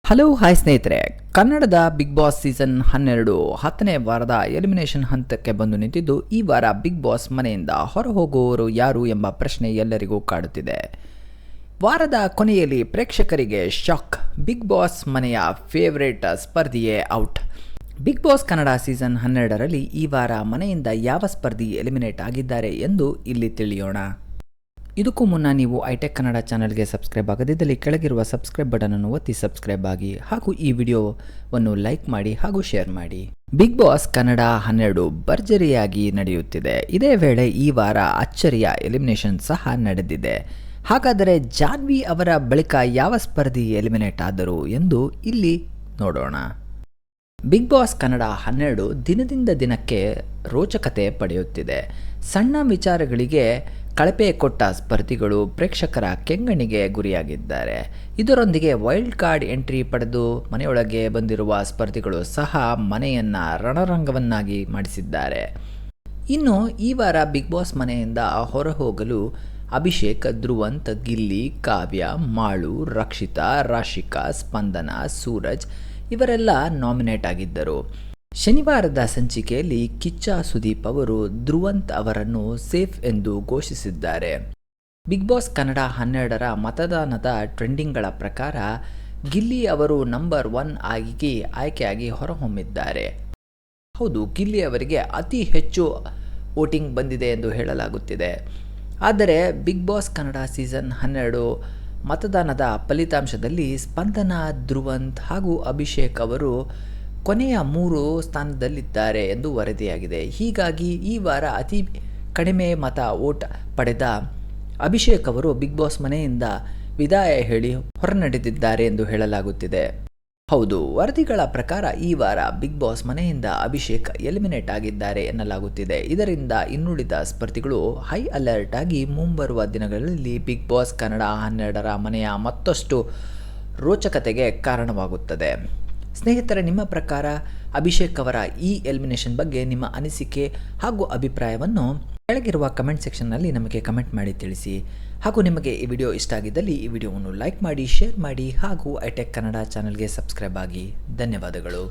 Hello hi ಸ್ನೇಹಿತರೆ, ಕನ್ನಡದ big boss season 12 10ನೇ ವಾರದ ಎಲಿಮಿನೇಷನ್ ಹಂತಕ್ಕೆ ಬಂದು ನಿಂತಿದ್ದು, ಈ ವಾರ ಬಿಗ್ ಬಾಸ್ ಮನೆಯಿಂದ ಹೊರಹೋಗುವವರು ಯಾರು ಎಂಬ ಪ್ರಶ್ನೆ ಎಲ್ಲರಿಗೂ ಕಾಡುತ್ತಿದೆ. ವಾರದ ಕೊನೆಯಲ್ಲಿ ಪ್ರೇಕ್ಷಕರಿಗೆ ಶಾಕ್, ಬಿಗ್ ಬಾಸ್ ಮನೆಯ ಫೇವರೇಟ್ ಸ್ಪರ್ಧಿಯೇ out. Bigg Boss Kannada season 12ರಲ್ಲಿ ಈ ವಾರ ಮನೆಯಿಂದ ಯಾವ ಸ್ಪರ್ಧಿ ಎಲಿಮಿನೇಟ್ ಆಗಿದ್ದಾರೆ ಎಂದು ಇಲ್ಲಿ ತಿಳಿಯೋಣ. ಇದಕ್ಕೂ ಮುನ್ನ ನೀವು ಐಟೆಕ್ ಕನ್ನಡ ಚಾನಲ್ಗೆ ಸಬ್ಸ್ಕ್ರೈಬ್ ಆಗದಿದ್ದಲ್ಲಿ ಕೆಳಗಿರುವ ಸಬ್ಸ್ಕ್ರೈಬ್ ಬಟನ್ ಅನ್ನು ಒತ್ತಿ ಸಬ್ಸ್ಕ್ರೈಬ್ ಆಗಿ ಹಾಗೂ ಈ ವಿಡಿಯೋವನ್ನು ಲೈಕ್ ಮಾಡಿ ಹಾಗೂ ಶೇರ್ ಮಾಡಿ. ಬಿಗ್ ಬಾಸ್ ಕನ್ನಡ 12 ಭರ್ಜರಿಯಾಗಿ ನಡೆಯುತ್ತಿದೆ. ಇದೇ ವೇಳೆ ಈ ವಾರ ಅಚ್ಚರಿಯ ಎಲಿಮಿನೇಷನ್ ಸಹ ನಡೆದಿದೆ. ಹಾಗಾದರೆ ಜಾನ್ವಿ ಅವರ ಬಳಿಕ ಯಾವ ಸ್ಪರ್ಧಿ ಎಲಿಮಿನೇಟ್ ಆದರು ಎಂದು ಇಲ್ಲಿ ನೋಡೋಣ. ಬಿಗ್ ಬಾಸ್ ಕನ್ನಡ 12 ದಿನದಿಂದ ದಿನಕ್ಕೆ ರೋಚಕತೆ ಪಡೆಯುತ್ತಿದೆ. ಸಣ್ಣ ವಿಚಾರಗಳಿಗೆ ಕಳಪೆ ಕೊಟ್ಟ ಸ್ಪರ್ಧಿಗಳು ಪ್ರೇಕ್ಷಕರ ಕೆಂಗಣ್ಣಿಗೆ ಗುರಿಯಾಗಿದ್ದಾರೆ. ಇದರೊಂದಿಗೆ ವೈಲ್ಡ್ ಕಾರ್ಡ್ ಎಂಟ್ರಿ ಪಡೆದು ಮನೆಯೊಳಗೆ ಬಂದಿರುವ ಸ್ಪರ್ಧಿಗಳು ಸಹ ಮನೆಯನ್ನು ರಣರಂಗವನ್ನಾಗಿ ಮಾಡಿಸಿದ್ದಾರೆ. ಇನ್ನು ಈ ವಾರ ಬಿಗ್ ಬಾಸ್ ಮನೆಯಿಂದ ಹೊರಹೋಗಲು ಅಭಿಷೇಕ್, ಧ್ರುವಂತ್, ಗಿಲ್ಲಿ, ಕಾವ್ಯ, ಮಾಳು, ರಕ್ಷಿತಾ, ರಾಶಿಕಾ, ಸ್ಪಂದನ, ಸೂರಜ್ ಇವರೆಲ್ಲ ನಾಮಿನೇಟ್ ಆಗಿದ್ದರು. ಶನಿವಾರದ ಸಂಚಿಕೆಯಲ್ಲಿ ಕಿಚ್ಚ ಸುದೀಪ್ ಅವರು ಧ್ರುವಂತ್ ಅವರನ್ನು ಸೇಫ್ ಎಂದು ಘೋಷಿಸಿದ್ದಾರೆ. ಬಿಗ್ ಬಾಸ್ ಕನ್ನಡ 12ರ ಮತದಾನದ ಟ್ರೆಂಡಿಂಗ್ಗಳ ಪ್ರಕಾರ ಗಿಲ್ಲಿ ಅವರು ನಂಬರ್ 1 ಆಗಿ ಆಯ್ಕೆಯಾಗಿ ಹೊರಹೊಮ್ಮಿದ್ದಾರೆ. ಹೌದು, ಗಿಲ್ಲಿ ಅವರಿಗೆ ಅತಿ ಹೆಚ್ಚು ವೋಟಿಂಗ್ ಬಂದಿದೆ ಎಂದು ಹೇಳಲಾಗುತ್ತಿದೆ. ಆದರೆ ಬಿಗ್ ಬಾಸ್ ಕನ್ನಡ ಸೀಸನ್ 12 ಮತದಾನದ ಫಲಿತಾಂಶದಲ್ಲಿ ಸ್ಪಂದನ, ಧ್ರುವಂತ್ ಹಾಗೂ ಅಭಿಷೇಕ್ ಅವರು ಕೊನೆಯ 3 ಸ್ಥಾನದಲ್ಲಿದ್ದಾರೆ ಎಂದು ವರದಿಯಾಗಿದೆ. ಹೀಗಾಗಿ ಈ ವಾರ ಅತಿ ಕಡಿಮೆ ಮತ ವೋಟ್ ಪಡೆದ ಅಭಿಷೇಕ್ ಅವರು ಬಿಗ್ ಬಾಸ್ ಮನೆಯಿಂದ ವಿದಾಯ ಹೇಳಿ ಹೊರನಡೆದಿದ್ದಾರೆ ಎಂದು ಹೇಳಲಾಗುತ್ತಿದೆ. ಹೌದು, ವರದಿಗಳ ಪ್ರಕಾರ ಈ ವಾರ ಬಿಗ್ ಬಾಸ್ ಮನೆಯಿಂದ ಅಭಿಷೇಕ್ ಎಲಿಮಿನೇಟ್ ಆಗಿದ್ದಾರೆ ಎನ್ನಲಾಗುತ್ತಿದೆ. ಇದರಿಂದ ಇನ್ನುಳಿದ ಸ್ಪರ್ಧಿಗಳು ಹೈ ಅಲರ್ಟ್ ಆಗಿ ಮುಂಬರುವ ದಿನಗಳಲ್ಲಿ ಬಿಗ್ ಬಾಸ್ ಕನ್ನಡ 12ರ ಮನೆಯ ಮತ್ತಷ್ಟು ರೋಚಕತೆಗೆ ಕಾರಣವಾಗುತ್ತದೆ. ಸ್ನೇಹಿತರೆ, ನಿಮ್ಮ ಪ್ರಕಾರ ಅಭಿಷೇಕ್ ಅವರ ಈ ಎಲಿಮಿನೇಷನ್ ಬಗ್ಗೆ ನಿಮ್ಮ ಅನಿಸಿಕೆ ಹಾಗೂ ಅಭಿಪ್ರಾಯವನ್ನು ಕೆಳಗಿರುವ ಕಮೆಂಟ್ ಸೆಕ್ಷನ್ನಲ್ಲಿ ನಮಗೆ ಕಮೆಂಟ್ ಮಾಡಿ ತಿಳಿಸಿ. ಹಾಗೂ ನಿಮಗೆ ಈ ವಿಡಿಯೋ ಇಷ್ಟ ಆಗಿದ್ದಲ್ಲಿ ಈ ವಿಡಿಯೋವನ್ನು ಲೈಕ್ ಮಾಡಿ, ಶೇರ್ ಮಾಡಿ ಹಾಗೂ ಐಟೆಕ್ ಕನ್ನಡ ಚಾನಲ್ಗೆ ಸಬ್ಸ್ಕ್ರೈಬ್ ಆಗಿ. ಧನ್ಯವಾದಗಳು.